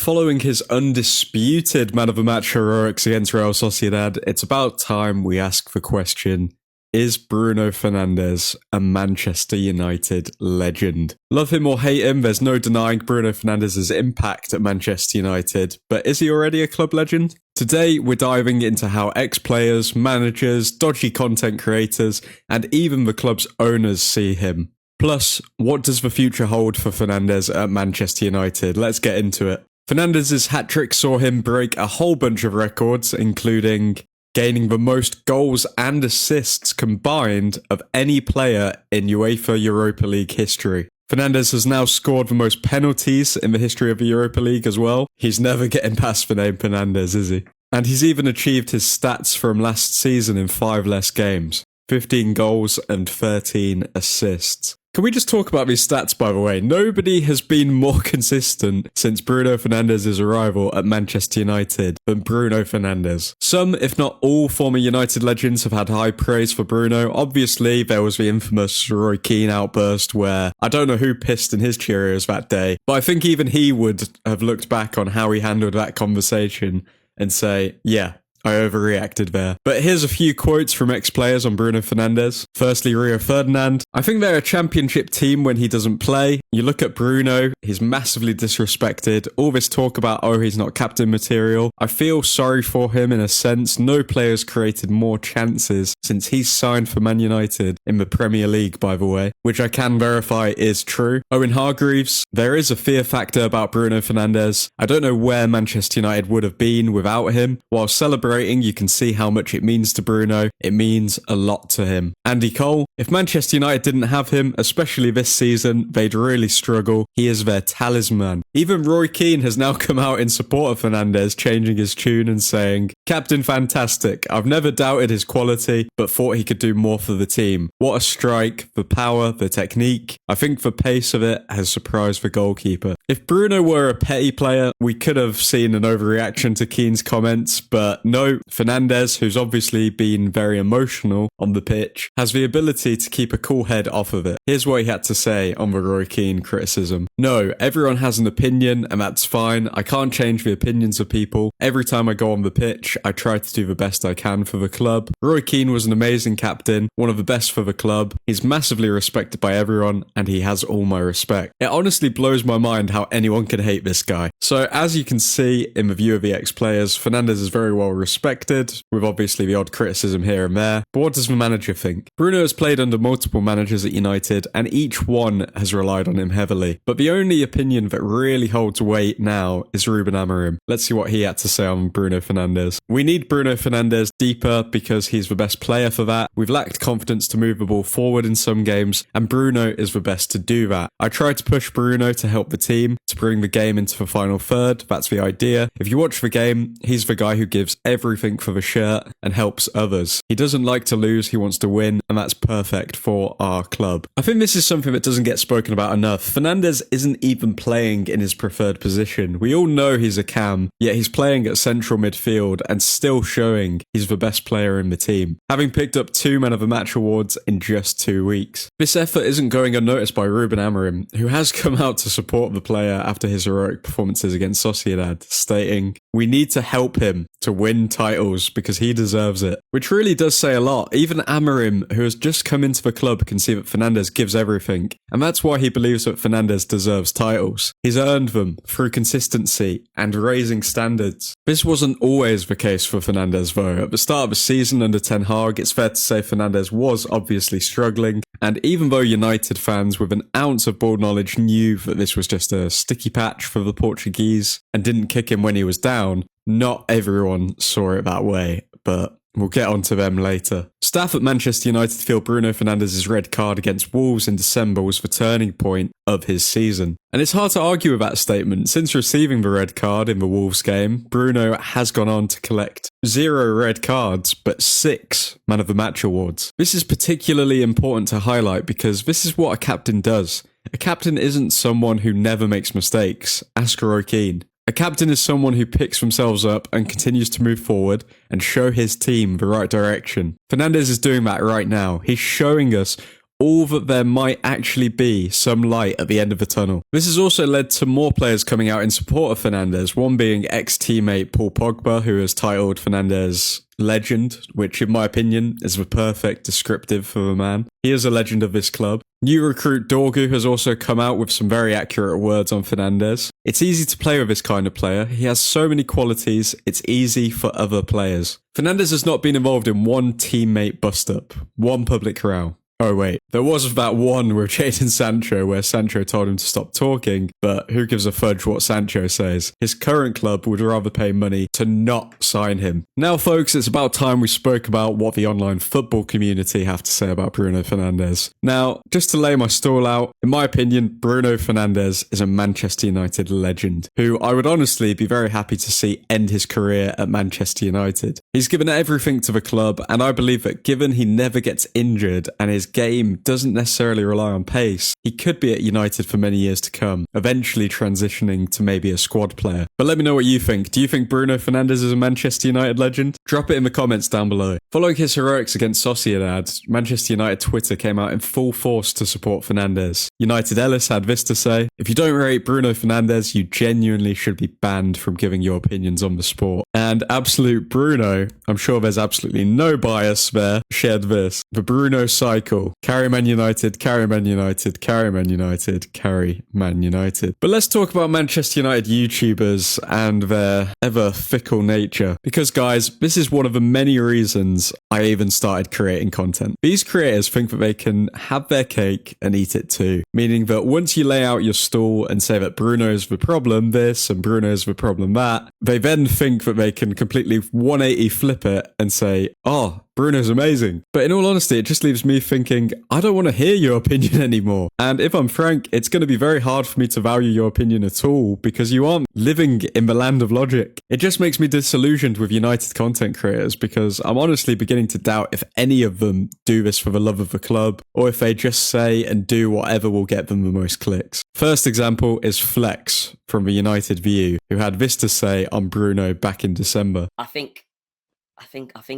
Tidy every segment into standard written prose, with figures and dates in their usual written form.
Following his undisputed man of the match heroics against Real Sociedad, it's about time we ask the question, is Bruno Fernandes a Manchester United legend? Love him or hate him, there's no denying Bruno Fernandes' impact at Manchester United, but is he already a club legend? Today, we're diving into how ex-players, managers, dodgy content creators, and even the club's owners see him. Plus, what does the future hold for Fernandes at Manchester United? Let's get into it. Fernandes' hat-trick saw him break a whole bunch of records, including gaining the most goals and assists combined of any player in UEFA Europa League history. Fernandes has now scored the most penalties in the history of the Europa League as well. He's never getting past the name Fernandes, is he? And he's even achieved his stats from last season in 5 less games. 15 goals and 13 assists. Can we just talk about these stats, by the way? Nobody has been more consistent since Bruno Fernandes' arrival at Manchester United than Bruno Fernandes. Some, if not all, former United legends have had high praise for Bruno. Obviously, there was the infamous Roy Keane outburst where I don't know who pissed in his Cheerios that day, but I think even he would have looked back on how he handled that conversation and say, yeah, I overreacted there. But here's a few quotes from ex-players on Bruno Fernandes. Firstly, Bruno Fernandes. I think they're a championship team when he doesn't play. You look at Bruno, he's massively disrespected. All this talk about, oh, he's not captain material. I feel sorry for him in a sense. No player's created more chances since he's signed for Man United in the Premier League, by the way, which I can verify is true. Owen Hargreaves. There is a fear factor about Bruno Fernandes. I don't know where Manchester United would have been without him. While celebrating, you can see how much it means to Bruno. It means a lot to him. Andy Cole. If Manchester United didn't have him, especially this season, they'd really struggle. He is their talisman. Even Roy Keane has now come out in support of Fernandes, changing his tune and saying, Captain fantastic. I've never doubted his quality, but thought he could do more for the team. What a strike, the power, the technique. I think the pace of it has surprised the goalkeeper. If Bruno were a petty player, we could have seen an overreaction to Keane's comments, but no, Fernandes, who's obviously been very emotional on the pitch, has the ability to keep a cool head off of it. Here's what he had to say on the Roy Keane criticism. No, everyone has an opinion and that's fine. I can't change the opinions of people. Every time I go on the pitch, I try to do the best I can for the club. Roy Keane was an amazing captain, one of the best for the club. He's massively respected by everyone and he has all my respect. It honestly blows my mind how anyone can hate this guy. So as you can see in the view of the ex-players, Fernandes is very well respected, with obviously the odd criticism here and there. But what does the manager think? Bruno has played under multiple managers at United and each one has relied on him heavily. But the only opinion that really holds weight now is Ruben Amorim. Let's see what he had to say on Bruno Fernandes. We need Bruno Fernandes deeper because he's the best player for that. We've lacked confidence to move the ball forward in some games and Bruno is the best to do that. I tried to push Bruno to help the team, to bring the game into the final third. That's the idea. If you watch the game, he's the guy who gives everything for the shirt and helps others. He doesn't like to lose, he wants to win, and that's perfect for our club. I think this is something that doesn't get spoken about enough. Fernandes isn't even playing in his preferred position. We all know he's a cam, yet he's playing at central midfield and still showing he's the best player in the team, having picked up 2 Man of the Match awards in just 2 weeks. This effort isn't going unnoticed by Ruben Amorim, who has come out to support the player after his heroic performances against Sociedad, stating, we need to help him to win titles because he deserves it. Which really does say a lot. Even Amorim, who has just come into the club, can see that Fernandes gives everything. And that's why he believes that Fernandes deserves titles. He's earned them through consistency and raising standards. This wasn't always the case for Fernandes though. At the start of the season under Ten Hag, it's fair to say Fernandes was obviously struggling. And even though United fans with an ounce of ball knowledge knew that this was just a sticky patch for the Portuguese and didn't kick him when he was down, not everyone saw it that way, but we'll get onto them later. Staff at Manchester United feel Bruno Fernandes' red card against Wolves in December was the turning point of his season. And it's hard to argue with that statement. Since receiving the red card in the Wolves game, Bruno has gone on to collect 0 red cards, but 6 Man of the Match awards. This is particularly important to highlight because this is what a captain does. A captain isn't someone who never makes mistakes. Ask Roy Keane. A captain is someone who picks themselves up and continues to move forward and show his team the right direction. Fernandes is doing that right now. He's showing us all that there might actually be some light at the end of the tunnel. This has also led to more players coming out in support of Fernandes, one being ex-teammate Paul Pogba, who has titled Fernandes legend, which in my opinion is the perfect descriptive for the man. He is a legend of this club. New recruit Dorgu has also come out with some very accurate words on Fernandes. It's easy to play with this kind of player. He has so many qualities, it's easy for other players. Fernandes has not been involved in one teammate bust-up, one public row. Oh wait, there was that one with Jadon Sancho where Sancho told him to stop talking, but who gives a fudge what Sancho says? His current club would rather pay money to not sign him. Now folks, it's about time we spoke about what the online football community have to say about Bruno Fernandes. Now, just to lay my stall out, in my opinion, Bruno Fernandes is a Manchester United legend, who I would honestly be very happy to see end his career at Manchester United. He's given everything to the club, and I believe that given he never gets injured and his game doesn't necessarily rely on pace, he could be at United for many years to come, eventually transitioning to maybe a squad player. But let me know what you think. Do you think Bruno Fernandes is a Manchester United legend? Drop it in the comments down below. Following his heroics against Sociedad, Manchester United Twitter came out in full force to support Fernandes. United Ellis had this to say: "If you don't rate Bruno Fernandes, you genuinely should be banned from giving your opinions on the sport." And Absolute Bruno, I'm sure there's absolutely no bias there, shared this: "The Bruno cycle. Carry Man United, carry Man United, carry Man United, carry Man United." But let's talk about Manchester United YouTubers and their ever fickle nature. Because guys, this is one of the many reasons I even started creating content. These creators think that they can have their cake and eat it too. Meaning that once you lay out your stall and say that Bruno's the problem this and Bruno's the problem that, they then think that they can completely 180 flip it and say, "Oh, Bruno's amazing." But in all honesty, it just leaves me thinking, I don't want to hear your opinion anymore. And if I'm frank, it's going to be very hard for me to value your opinion at all because you aren't living in the land of logic. It just makes me disillusioned with United content creators because I'm honestly beginning to doubt if any of them do this for the love of the club or if they just say and do whatever will get them the most clicks. First example is Flex from the United View, who had this to say on Bruno back in December. I think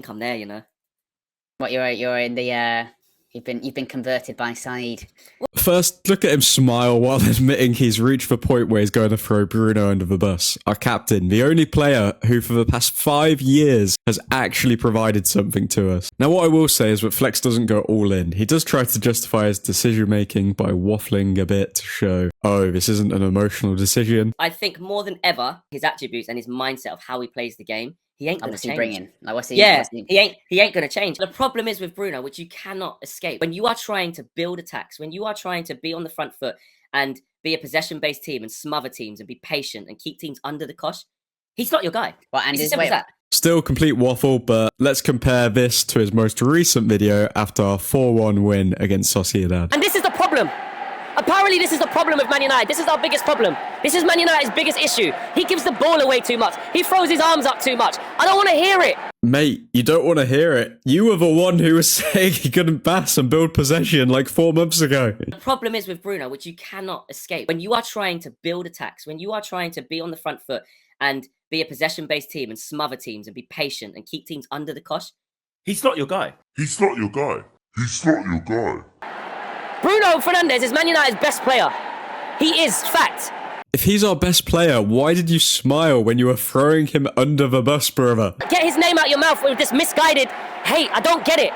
I'm there, you know. What, you're in the you've been converted by Saeed. First, look at him smile while admitting he's reached the point where he's going to throw Bruno under the bus. Our captain, the only player who for the past 5 years has actually provided something to us. Now what I will say is that Flex doesn't go all in. He does try to justify his decision making by waffling a bit to show, oh, this isn't an emotional decision. I think more than ever, his attributes and his mindset of how he plays the game, he ain't going to change. Bringing? Like, what's he? He ain't going to change. The problem is with Bruno, which you cannot escape. When you are trying to build attacks, when you are trying to be on the front foot and be a possession-based team and smother teams and be patient and keep teams under the cosh, he's not your guy. Well, and it's as simple as that. Still complete waffle, but let's compare this to his most recent video after our 4-1 win against Sociedad. And this is the problem. Apparently, this is the problem with Man United. This is our biggest problem. This is Man United's biggest issue. He gives the ball away too much. He throws his arms up too much. I don't want to hear it. Mate, you don't want to hear it. You were the one who was saying he couldn't pass and build possession like 4 months ago. The problem is with Bruno, which you cannot escape. When you are trying to build attacks, when you are trying to be on the front foot and be a possession-based team and smother teams and be patient and keep teams under the cosh, he's not your guy. He's not your guy. He's not your guy. Bruno Fernandes is Man United's best player. He is, fact. If he's our best player, why did you smile when you were throwing him under the bus, brother? Get his name out your mouth with this misguided hate. I don't get it.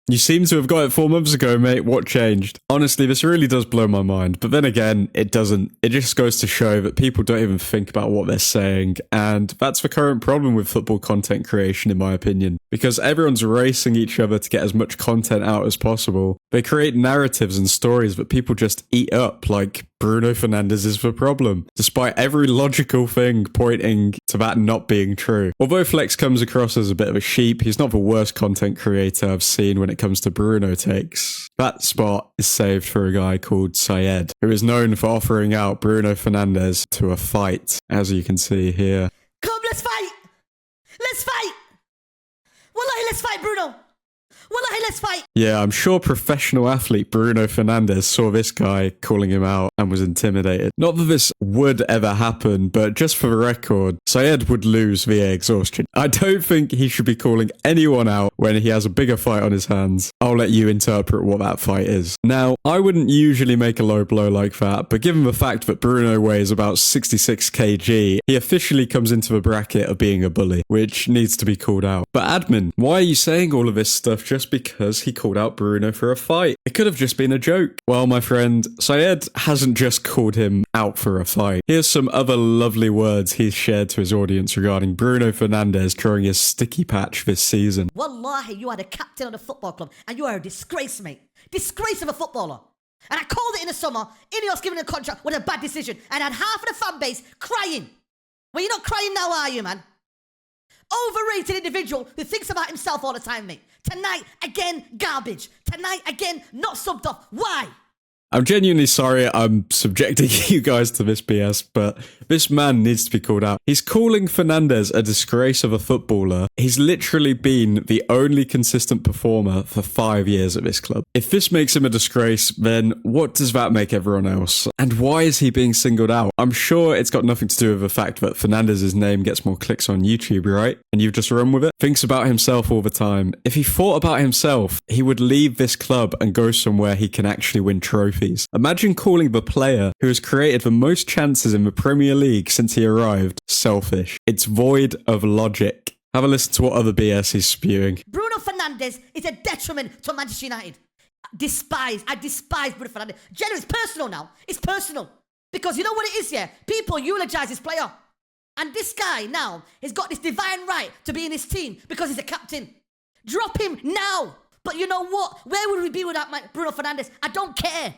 You seem to have got it 4 months ago, mate. What changed? Honestly, this really does blow my mind. But then again, it doesn't. It just goes to show that people don't even think about what they're saying. And that's the current problem with football content creation, in my opinion. Because everyone's racing each other to get as much content out as possible. They create narratives and stories that people just eat up, like Bruno Fernandes is the problem, despite every logical thing pointing to that not being true. Although Flex comes across as a bit of a sheep, he's not the worst content creator I've seen when it comes to Bruno takes. That spot is saved for a guy called Syed, who is known for offering out Bruno Fernandes to a fight, as you can see here. Come, let's fight! Let's fight! Wallahi, let's fight, Bruno! Wallahi, let's fight. Yeah, I'm sure professional athlete Bruno Fernandes saw this guy calling him out and was intimidated. Not that this would ever happen, but just for the record, Syed would lose via exhaustion. I don't think he should be calling anyone out when he has a bigger fight on his hands. I'll let you interpret what that fight is. Now, I wouldn't usually make a low blow like that, but given the fact that Bruno weighs about 66 kg, he officially comes into the bracket of being a bully, which needs to be called out. But admin, why are you saying all of this stuff just because he called out Bruno for a fight? It could have just been a joke. Well, my friend, Syed hasn't just called him out for a fight. Here's some other lovely words he's shared to his audience regarding Bruno Fernandes drawing his sticky patch this season. Wallahi, you are the captain of the football club and you are a disgrace, mate. Disgrace of a footballer. And I called it in the summer, Ineos giving a contract was a bad decision and had half of the fan base crying. Well, you're not crying now, are you, man? Overrated individual who thinks about himself all the time, mate. Tonight, again, garbage. Tonight, again, not subbed off. Why? I'm genuinely sorry I'm subjecting you guys to this BS, but this man needs to be called out. He's calling Fernandes a disgrace of a footballer. He's literally been the only consistent performer for 5 years at this club. If this makes him a disgrace, then what does that make everyone else? And why is he being singled out? I'm sure it's got nothing to do with the fact that Fernandes' name gets more clicks on YouTube, right? And you've just run with it? Thinks about himself all the time. If he thought about himself, he would leave this club and go somewhere he can actually win trophies. Imagine calling the player who has created the most chances in the Premier League since he arrived selfish. It's void of logic. Have a listen to what other BS he's spewing. Bruno Fernandes is a detriment to Manchester United. I despise Bruno Fernandes. Generally, it's personal now. It's personal. Because you know what it is, yeah? People eulogize this player. And this guy now has got this divine right to be in his team because he's a captain. Drop him now. But you know what? Where would we be without Bruno Fernandes? I don't care.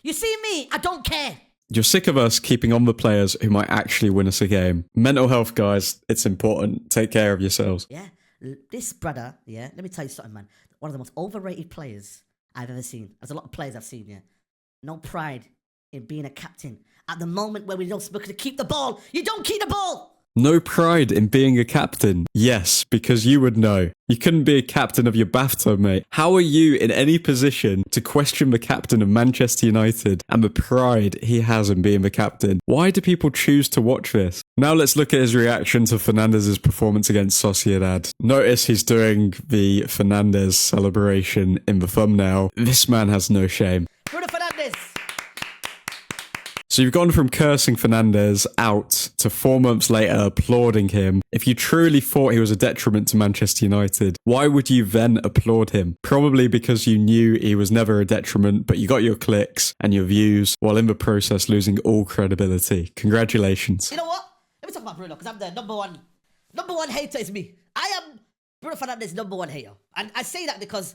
You see me? I don't care. You're sick of us keeping on the players who might actually win us a game. Mental health, guys, it's important. Take care of yourselves. Yeah, this brother, yeah, let me tell you something, man. One of the most overrated players I've ever seen. There's a lot of players I've seen, yeah. No pride in being a captain. At the moment where we don't supposed to keep the ball, you don't keep the ball. No pride in being a captain. Yes, because you would know. You couldn't be a captain of your bathtub, mate. How are you in any position to question the captain of Manchester United and the pride he has in being the captain? Why do people choose to watch this? Now let's look at his reaction to Fernandes' performance against Sociedad. Notice he's doing the Fernandes celebration in the thumbnail. This man has no shame. Bruno Fernandes. So you've gone from cursing Fernandes out to 4 months later applauding him. If you truly thought he was a detriment to Manchester United, why would you then applaud him? Probably because you knew he was never a detriment, but you got your clicks and your views while in the process losing all credibility. Congratulations. You know what? Let me talk about Bruno because I'm the number one hater is me. I am Bruno Fernandes' number one hater. And I say that because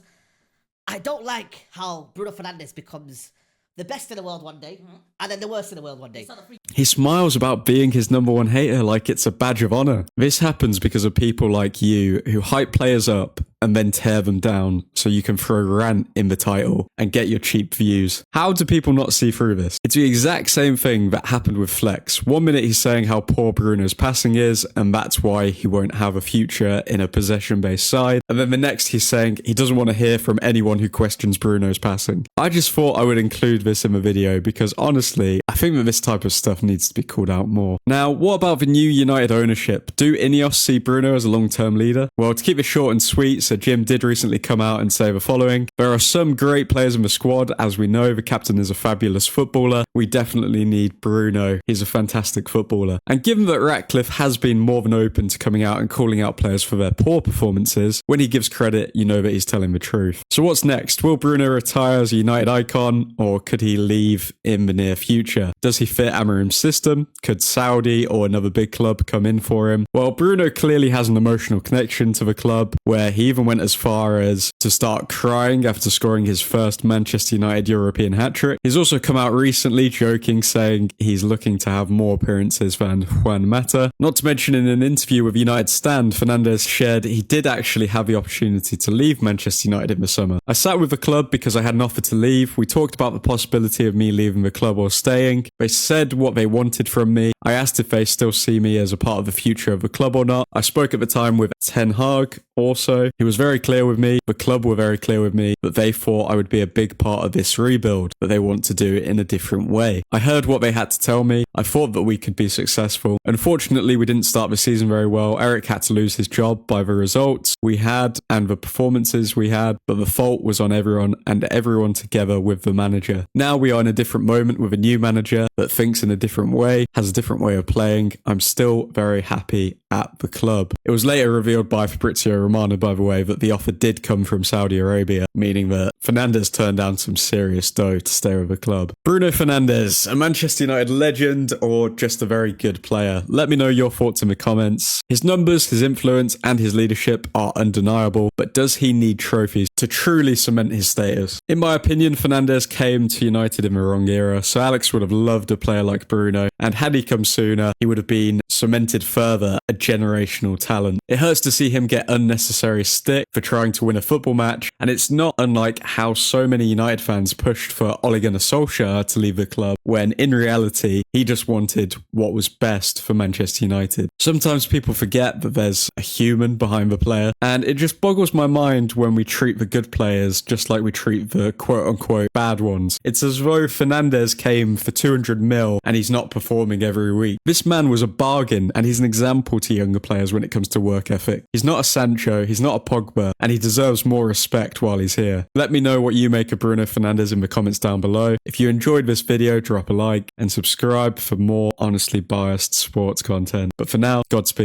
I don't like how Bruno Fernandes becomes the best in the world one day, and then the worst in the world one day. He smiles about being his number one hater like it's a badge of honor. This happens because of people like you who hype players up and then tear them down so you can throw rant in the title and get your cheap views. How do people not see through this? It's the exact same thing that happened with Flex. 1 minute he's saying how poor Bruno's passing is and that's why he won't have a future in a possession-based side. And then the next he's saying he doesn't want to hear from anyone who questions Bruno's passing. I just thought I would include this in the video because honestly, I think that this type of stuff needs to be called out more. Now, what about the new United ownership? Do Ineos see Bruno as a long-term leader? Well, to keep it short and sweet, so Jim did recently come out and say the following: there are some great players in the squad. As we know, the captain is a fabulous footballer. We definitely need Bruno. He's a fantastic footballer. And given that Ratcliffe has been more than open to coming out and calling out players for their poor performances, when he gives credit, you know that he's telling the truth. So what's next? Will Bruno retire as a United icon, or could he leave in the near future? Does he fit Amarim's system? Could Saudi or another big club come in for him? Well, Bruno clearly has an emotional connection to the club, where he even went as far as to start crying after scoring his first Manchester United European hat-trick. He's also come out recently joking, saying he's looking to have more appearances than Juan Mata. Not to mention, in an interview with United Stand, Fernandes shared he did actually have the opportunity to leave Manchester United in the summer. I sat with the club because I had an offer to leave. We talked about the possibility of me leaving the club or staying. They said what they wanted from me. I asked if they still see me as a part of the future of the club or not. I spoke at the time with Ten Hag also, who was very clear with me, the club were very clear with me, that they thought I would be a big part of this rebuild, but they want to do it in a different way. I heard what they had to tell me. I thought that we could be successful. Unfortunately, we didn't start the season very well. Eric had to lose his job by the results we had and the performances we had, but the fault was on everyone and everyone together with the manager. Now we are in a different moment with a new manager that thinks in a different way, has a different way of playing. I'm still very happy at the club. It was later revealed by Fabrizio Romano, by the way, that the offer did come from Saudi Arabia, meaning that Fernandes turned down some serious dough to stay with the club. Bruno Fernandes, a Manchester United legend or just a very good player? Let me know your thoughts in the comments. His numbers, his influence and his leadership are undeniable, but does he need trophies to truly cement his status? In my opinion, Fernandes came to United in the wrong era, so Alex would have loved a player like Bruno, and had he come sooner, he would have been cemented further a generational talent. It hurts to see him get unnecessary stick for trying to win a football match, and it's not unlike how so many United fans pushed for Ole Gunnar Solskjaer to leave the club, when in reality, he just wanted what was best for Manchester United. Sometimes people forget that there's a human behind the player, and it just boggles my mind when we treat the good players just like we treat the quote-unquote bad ones. It's as though Fernandes came for 200 mil and he's not performing every week. This man was a bargain, and he's an example to younger players when it comes to work ethic. He's not a Sancho, he's not a Pogba, and he deserves more respect while he's here. Let me know what you make of Bruno Fernandes in the comments down below. If you enjoyed this video, drop a like and subscribe for more honestly biased sports content. But for now, Godspeed.